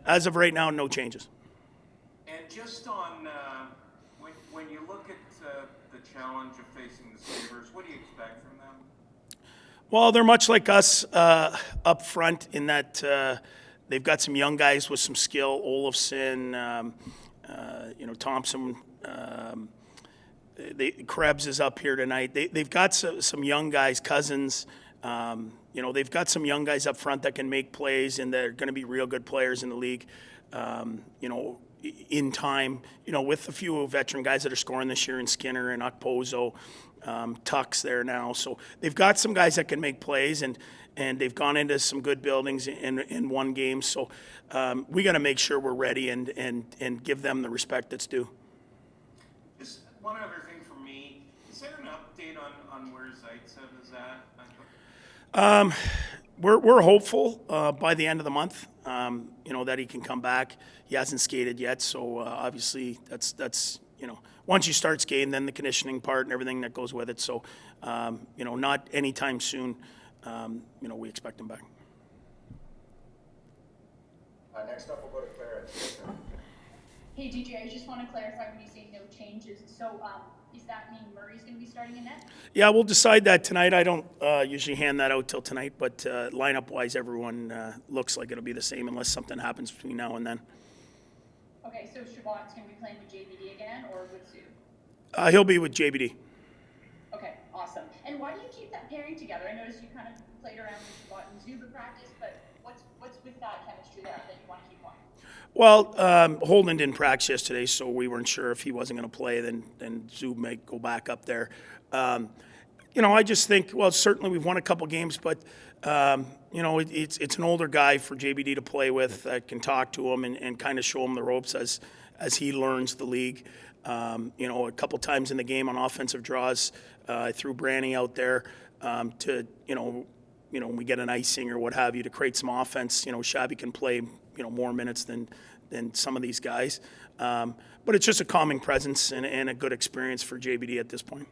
As of right now, no changes. And just on when you look at the challenge of facing the Sabres, what do you expect from them? Well, they're much like us up front in that they've got some young guys with some skill. Olofsson, Thompson, Krebs is up here tonight. They've got some young guys, Cousins. They've got some young guys up front that can make plays, and they're going to be real good players in the league. In time, with a few veteran guys that are scoring this year in Skinner and Okposo, Tuck's there now. So they've got some guys that can make plays, and they've gone into some good buildings and won games. So we got to make sure we're ready and give them the respect that's due. Just one other thing for me. Is there an update on where Zaitsev is at? We're hopeful by the end of the month, that he can come back. He hasn't skated yet, so obviously that's once you start skating, then the conditioning part and everything that goes with it. So, not anytime soon. We expect him back. Next up, we'll go to Clara. Hey, DJ, I just want to clarify when you say no changes. So, does that mean Murray's going to be starting in net? Yeah, we'll decide that tonight. I don't usually hand that out till tonight, but lineup-wise, everyone looks like it'll be the same unless something happens between now and then. Okay, so Shabbat's going to be playing with JBD again or with Zoo? He'll be with JBD. Okay, awesome. And why do you keep that pairing together? I noticed you kind of played around with Shabbat and Zoo in practice, but what's with that chemistry there that you want to keep on? Well, Holden didn't practice yesterday, so we weren't sure if he wasn't going to play. Then Zoo might go back up there. I just think, well, certainly we've won a couple games, but it's an older guy for JBD to play with that can talk to him and kind of show him the ropes as he learns the league. A couple times in the game on offensive draws, I threw Branny out there to we get an icing or what have you to create some offense. Shabby can play more minutes than some of these guys, but it's just a calming presence and a good experience for JBD at this point.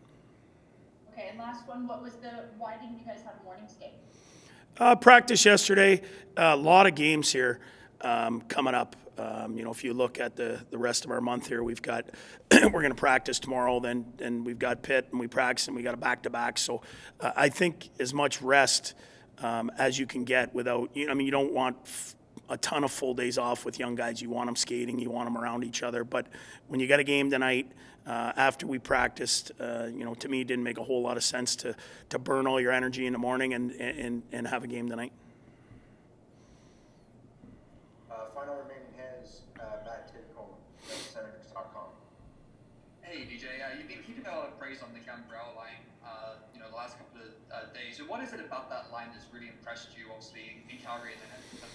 Okay, and last one, why didn't you guys have a morning skate? Practice yesterday, a lot of games here coming up. If you look at the rest of our month here, we've got we're going to practice tomorrow. Then we've got Pitt, and we practice, and we got a back-to-back. So I think as much rest as you can get without. You don't want a ton of full days off with young guys. You want them skating, you want them around each other. But when you got a game tonight, after we practiced, to me, it didn't make a whole lot of sense to burn all your energy in the morning and have a game tonight. Final remaining hands, Matt Tidcombe, Senators.com. Hey, DJ, you've been heaping a lot of praise on the Gambrell line, the last couple of days. So what is it about that line that's really impressed you, obviously, in Calgary and then?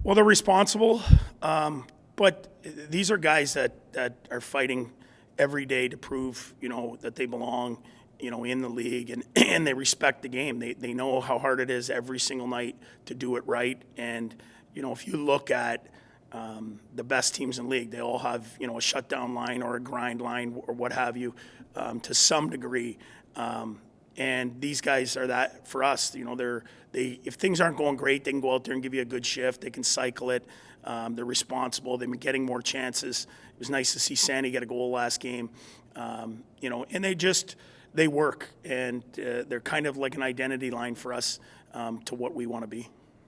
Well, they're responsible, but these are guys that are fighting every day to prove, that they belong, in the league, and they respect the game. They know how hard it is every single night to do it right. And, if you look at the best teams in the league, they all have, a shutdown line or a grind line or what have you, to some degree. And these guys are that for us. If things aren't going great, they can go out there and give you a good shift. They can cycle it. They're responsible. They've been getting more chances. It was nice to see Sandy get a goal last game. And they work, and they're kind of like an identity line for us to what we want to be.